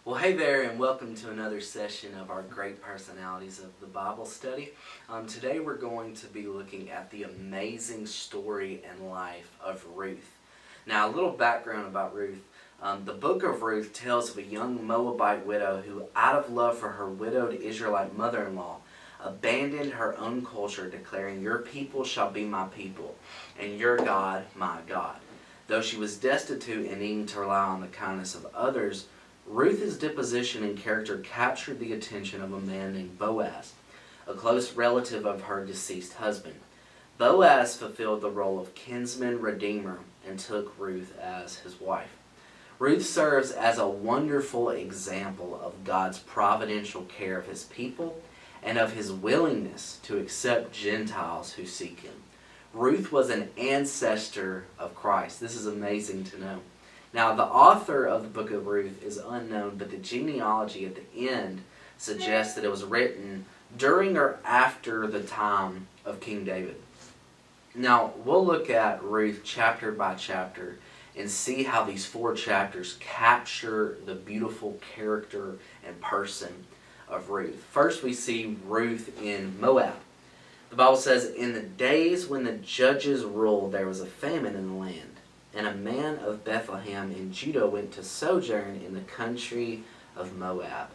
Well, hey there, and welcome to another session of our Great Personalities of the Bible Study. Today we're going to be looking at the amazing story and life of Ruth. Now, a little background about Ruth. The book of Ruth tells of a young Moabite widow who, out of love for her widowed Israelite mother-in-law, abandoned her own culture, declaring, "Your people shall be my people, and your God my God." Though she was destitute and needing to rely on the kindness of others, Ruth's disposition and character captured the attention of a man named Boaz, a close relative of her deceased husband. Boaz fulfilled the role of kinsman redeemer and took Ruth as his wife. Ruth serves as a wonderful example of God's providential care of his people and of his willingness to accept Gentiles who seek him. Ruth was an ancestor of Christ. This is amazing to know. Now, the author of the book of Ruth is unknown, but the genealogy at the end suggests that it was written during or after the time of King David. Now, we'll look at Ruth chapter by chapter and see how these 4 chapters capture the beautiful character and person of Ruth. First, we see Ruth in Moab. The Bible says, "In the days when the judges ruled, there was a famine in the land. And a man of Bethlehem in Judah went to sojourn in the country of Moab,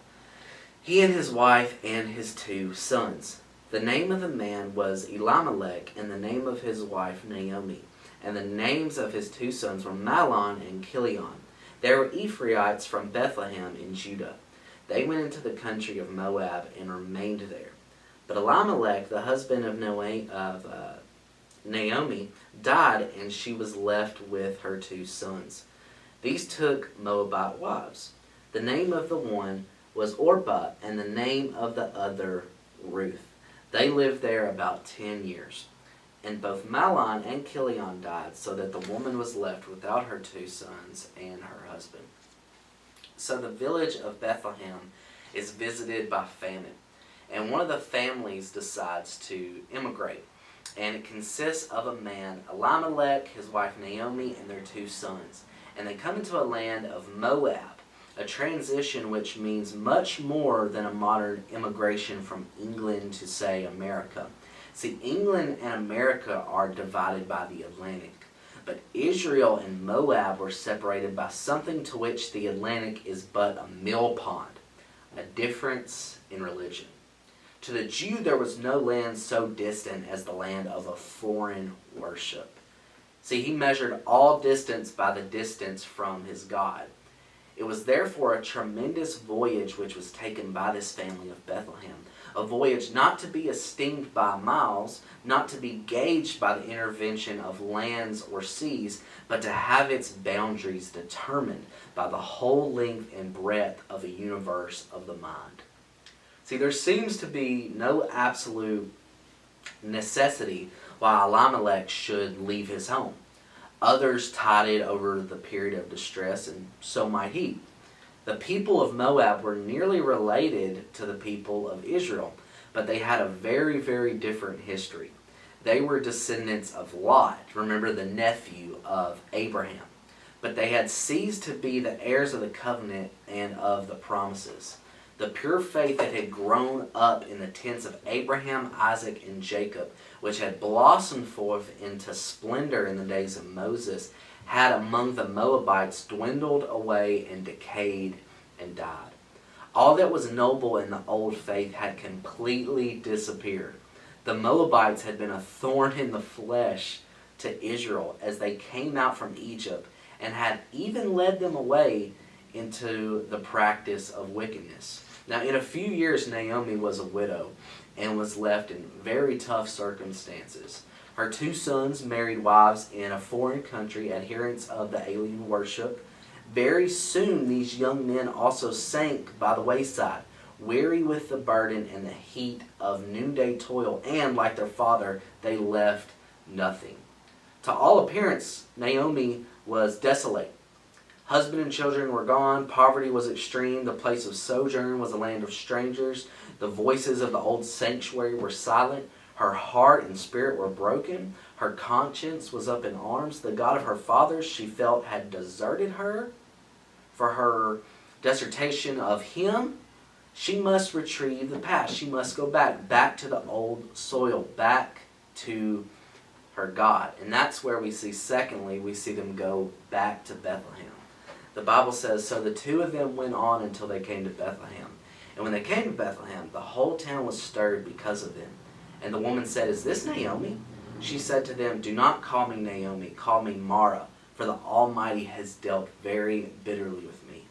he and his wife and his 2 sons. The name of the man was Elimelech, and the name of his wife Naomi. And the names of his 2 sons were Mahlon and Chilion. They were Ephrathites from Bethlehem in Judah. They went into the country of Moab and remained there. But Elimelech, the husband of Naomi, died, and she was left with her 2 sons. These took Moabite wives. The name of the one was Orpah, and the name of the other Ruth. They lived there about 10 years. And both Mahlon and Chilion died, so that the woman was left without her 2 sons and her husband." So the village of Bethlehem is visited by famine, and one of the families decides to immigrate. And it consists of a man, Elimelech, his wife Naomi, and their 2 sons. And they come into a land of Moab, a transition which means much more than a modern immigration from England to, say, America. See, England and America are divided by the Atlantic, but Israel and Moab were separated by something to which the Atlantic is but a mill pond, a difference in religion. To the Jew, there was no land so distant as the land of a foreign worship. See, he measured all distance by the distance from his God. It was therefore a tremendous voyage which was taken by this family of Bethlehem. A voyage not to be esteemed by miles, not to be gauged by the intervention of lands or seas, but to have its boundaries determined by the whole length and breadth of a universe of the mind. See, there seems to be no absolute necessity why Elimelech should leave his home. Others tided over the period of distress, and so might he. The people of Moab were nearly related to the people of Israel, but they had a very, very different history. They were descendants of Lot, remember, the nephew of Abraham. But they had ceased to be the heirs of the covenant and of the promises. The pure faith that had grown up in the tents of Abraham, Isaac, and Jacob, which had blossomed forth into splendor in the days of Moses, had among the Moabites dwindled away and decayed and died. All that was noble in the old faith had completely disappeared. The Moabites had been a thorn in the flesh to Israel as they came out from Egypt, and had even led them away into the practice of wickedness. Now, in a few years, Naomi was a widow and was left in very tough circumstances. Her 2 sons married wives in a foreign country, adherents of the alien worship. Very soon, these young men also sank by the wayside, weary with the burden and the heat of noonday toil, and, like their father, they left nothing. To all appearance, Naomi was desolate. Husband and children were gone. Poverty was extreme. The place of sojourn was a land of strangers. The voices of the old sanctuary were silent. Her heart and spirit were broken. Her conscience was up in arms. The God of her fathers, she felt, had deserted her. For her dissertation of him, she must retrieve the past. She must go back to the old soil, back to her God. And that's where we see, secondly, we see them go back to Bethlehem. The Bible says, so the two of them went on until they came to Bethlehem. And when they came to Bethlehem, the whole town was stirred because of them. And the woman said, is this Naomi? She said to them, do not call me Naomi, call me Mara, for the Almighty has dealt very bitterly with me.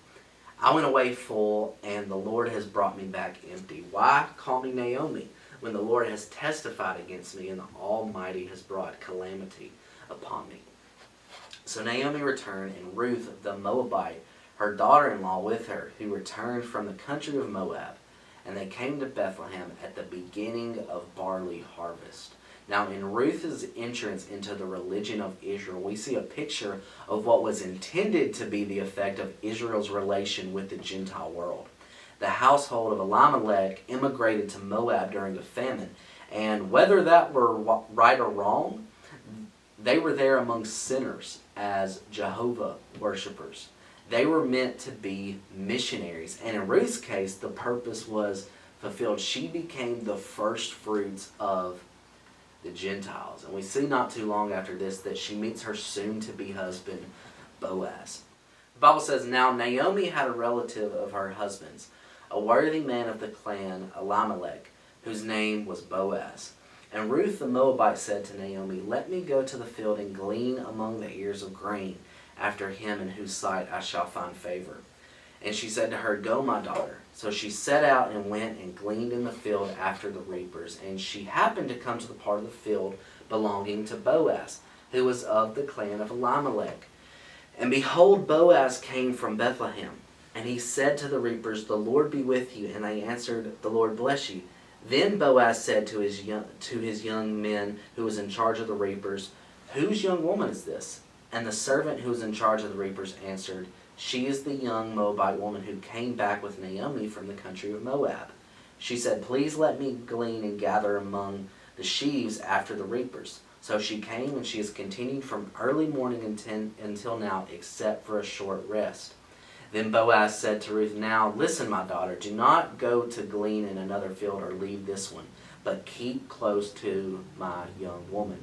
I went away full, and the Lord has brought me back empty. Why call me Naomi, when the Lord has testified against me, and the Almighty has brought calamity upon me? So Naomi returned, and Ruth the Moabite, her daughter-in-law, with her, who returned from the country of Moab. And they came to Bethlehem at the beginning of barley harvest. Now, in Ruth's entrance into the religion of Israel, we see a picture of what was intended to be the effect of Israel's relation with the Gentile world. The household of Elimelech immigrated to Moab during the famine, and whether that were right or wrong, they were there among sinners as Jehovah worshipers. They were meant to be missionaries, and in Ruth's case, the purpose was fulfilled. She became the first fruits of the Gentiles. And we see not too long after this that she meets her soon-to-be husband, Boaz. The Bible says, now Naomi had a relative of her husband's, a worthy man of the clan Elimelech, whose name was Boaz. And Ruth the Moabite said to Naomi, let me go to the field and glean among the ears of grain after him in whose sight I shall find favor. And she said to her, go, my daughter. So she set out and went and gleaned in the field after the reapers. And she happened to come to the part of the field belonging to Boaz, who was of the clan of Elimelech. And behold, Boaz came from Bethlehem. And he said to the reapers, the Lord be with you. And they answered, the Lord bless you. Then Boaz said to his young men who was in charge of the reapers, whose young woman is this? And the servant who was in charge of the reapers answered, she is the young Moabite woman who came back with Naomi from the country of Moab. She said, please let me glean and gather among the sheaves after the reapers. So she came, and she has continued from early morning until now, except for a short rest. Then Boaz said to Ruth, now listen, my daughter, do not go to glean in another field or leave this one, but keep close to my young woman.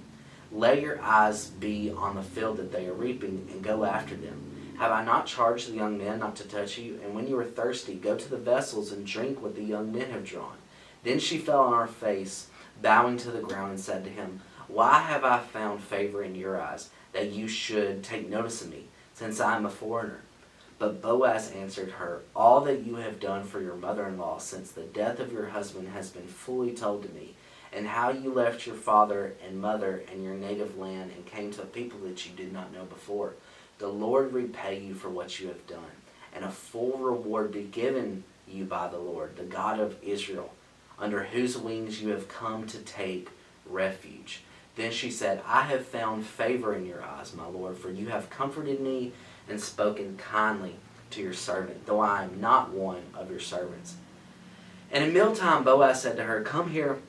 Let your eyes be on the field that they are reaping, and go after them. Have I not charged the young men not to touch you? And when you are thirsty, go to the vessels and drink what the young men have drawn. Then she fell on her face, bowing to the ground, and said to him, why have I found favor in your eyes, that you should take notice of me, since I am a foreigner? But Boaz answered her, all that you have done for your mother-in-law since the death of your husband has been fully told to me, and how you left your father and mother and your native land and came to a people that you did not know before. The Lord repay you for what you have done, and a full reward be given you by the Lord, the God of Israel, under whose wings you have come to take refuge. Then she said, I have found favor in your eyes, my Lord, for you have comforted me and spoken kindly to your servant, though I am not one of your servants. And in mealtime Boaz said to her, come here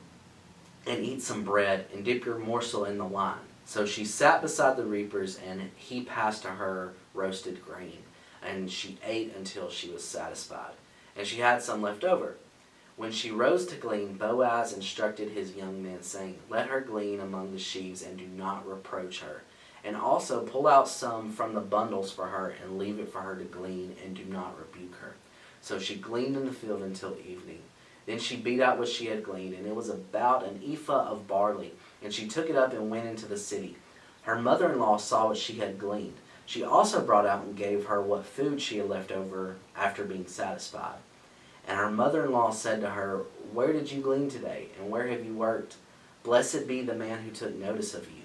and eat some bread, and dip your morsel in the wine. So she sat beside the reapers, and he passed to her roasted grain, and she ate until she was satisfied. And she had some left over. When she rose to glean, Boaz instructed his young men, saying, let her glean among the sheaves, and do not reproach her. And also pull out some from the bundles for her, and leave it for her to glean, and do not rebuke her. So she gleaned in the field until evening. Then she beat out what she had gleaned, and it was about an ephah of barley. And she took it up and went into the city. Her mother-in-law saw what she had gleaned. She also brought out and gave her what food she had left over after being satisfied. And her mother-in-law said to her, where did you glean today, and where have you worked? Blessed be the man who took notice of you.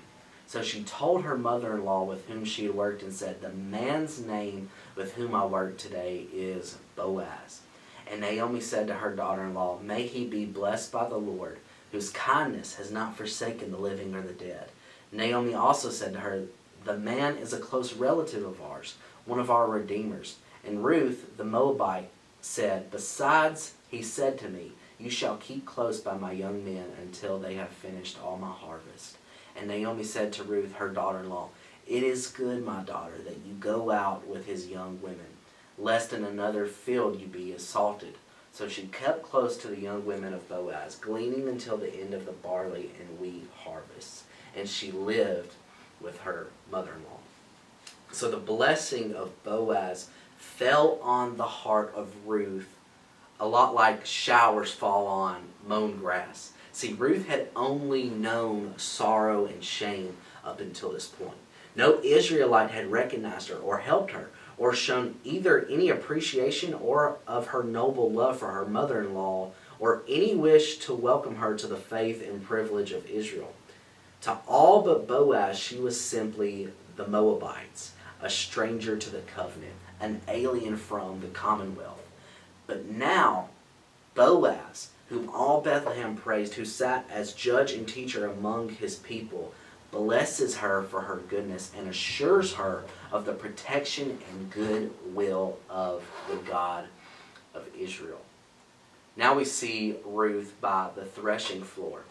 So she told her mother-in-law with whom she had worked, and said, the man's name with whom I worked today is Boaz. And Naomi said to her daughter-in-law, may he be blessed by the Lord, whose kindness has not forsaken the living or the dead. Naomi also said to her, the man is a close relative of ours, one of our redeemers. And Ruth the Moabite said, besides, he said to me, you shall keep close by my young men until they have finished all my harvest. And Naomi said to Ruth, her daughter-in-law, it is good, my daughter, that you go out with his young women. lest in another field you be assaulted. So she kept close to the young women of Boaz, gleaning until the end of the barley and wheat harvests. And she lived with her mother-in-law. So the blessing of Boaz fell on the heart of Ruth, a lot like showers fall on mown grass. See, Ruth had only known sorrow and shame up until this point. No Israelite had recognized her or helped her or shown either any appreciation or of her noble love for her mother-in-law or any wish to welcome her to the faith and privilege of Israel. To all but Boaz, she was simply the Moabites, a stranger to the covenant, an alien from the commonwealth. But now, Boaz, whom all Bethlehem praised, who sat as judge and teacher among his people, blesses her for her goodness and assures her of the protection and good will of the God of Israel. Now we see Ruth by the threshing floor.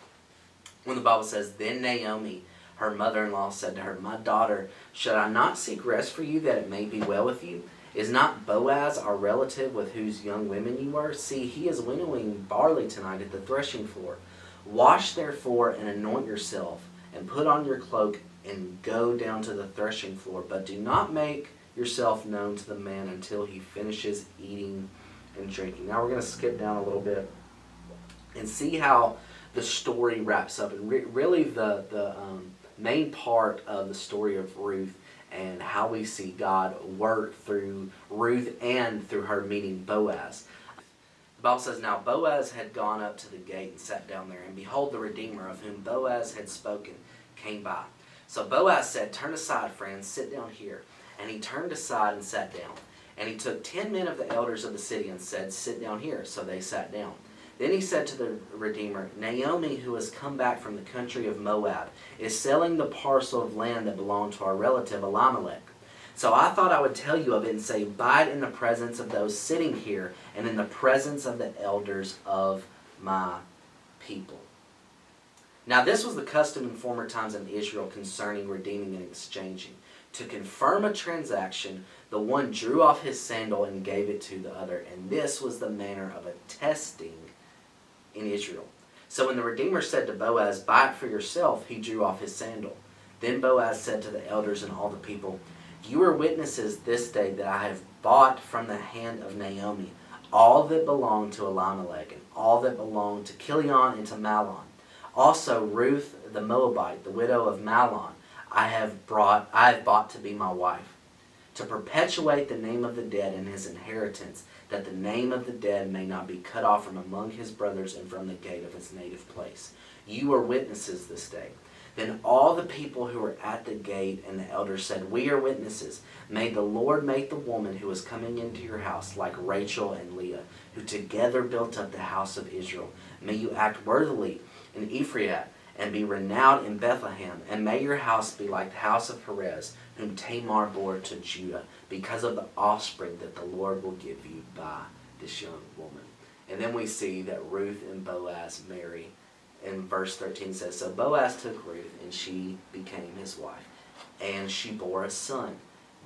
When the Bible says, "Then Naomi, her mother-in-law, said to her, 'My daughter, should I not seek rest for you, that it may be well with you? Is not Boaz our relative with whose young women you were? See, he is winnowing barley tonight at the threshing floor. Wash therefore and anoint yourself, and put on your cloak, and go down to the threshing floor. But do not make yourself known to the man until he finishes eating and drinking.'" Now we're going to skip down a little bit and see how the story wraps up. And really the main part of the story of Ruth and how we see God work through Ruth and through her meeting Boaz. The Bible says, "Now Boaz had gone up to the gate and sat down there, and behold, the Redeemer of whom Boaz had spoken came by. So Boaz said, 'Turn aside, friend, sit down here.' And he turned aside and sat down. And he took 10 men of the elders of the city and said, 'Sit down here.' So they sat down. Then he said to the Redeemer, 'Naomi, who has come back from the country of Moab, is selling the parcel of land that belonged to our relative Elimelech. So I thought I would tell you of it and say, Abide in the presence of those sitting here and in the presence of the elders of my people.'" Now this was the custom in former times in Israel concerning redeeming and exchanging. To confirm a transaction, the one drew off his sandal and gave it to the other. And this was the manner of attesting in Israel. So when the Redeemer said to Boaz, "Buy it for yourself," he drew off his sandal. Then Boaz said to the elders and all the people, "You are witnesses this day that I have bought from the hand of Naomi all that belonged to Elimelech and all that belonged to Chilion and to Mahlon. Also Ruth the Moabite, the widow of Mahlon, I have bought to be my wife, to perpetuate the name of the dead in his inheritance, that the name of the dead may not be cut off from among his brothers and from the gate of his native place. You are witnesses this day." Then all the people who were at the gate and the elders said, "We are witnesses. May the Lord make the woman who is coming into your house like Rachel and Leah, who together built up the house of Israel. May you act worthily in Ephraim, and be renowned in Bethlehem. And may your house be like the house of Perez, whom Tamar bore to Judah, because of the offspring that the Lord will give you by this young woman." And then we see that Ruth and Boaz marry. And verse 13 says, "So Boaz took Ruth, and she became his wife, and she bore a son.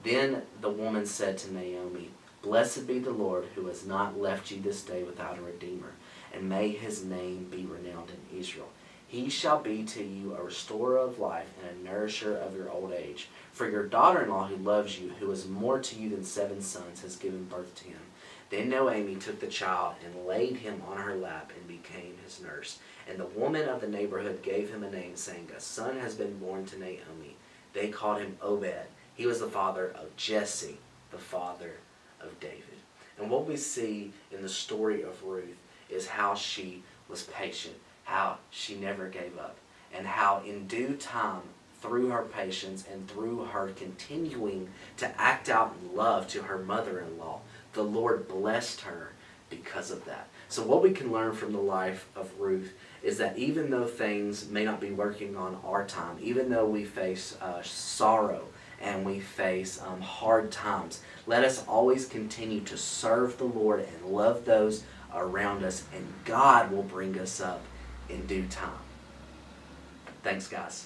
Then the woman said to Naomi, 'Blessed be the Lord, who has not left you this day without a redeemer, and may his name be renowned in Israel. He shall be to you a restorer of life and a nourisher of your old age. For your daughter-in-law who loves you, who is more to you than 7 sons, has given birth to him.' Then Naomi took the child and laid him on her lap and became his nurse. And the woman of the neighborhood gave him a name, saying, 'A son has been born to Naomi.' They called him Obed. He was the father of Jesse, the father of David." And what we see in the story of Ruth is how she was patient, how she never gave up, and how in due time, through her patience and through her continuing to act out in love to her mother-in-law, the Lord blessed her because of that. So what we can learn from the life of Ruth is that even though things may not be working on our time, even though we face sorrow and we face hard times, let us always continue to serve the Lord and love those around us, and God will bring us up in due time. Thanks, guys.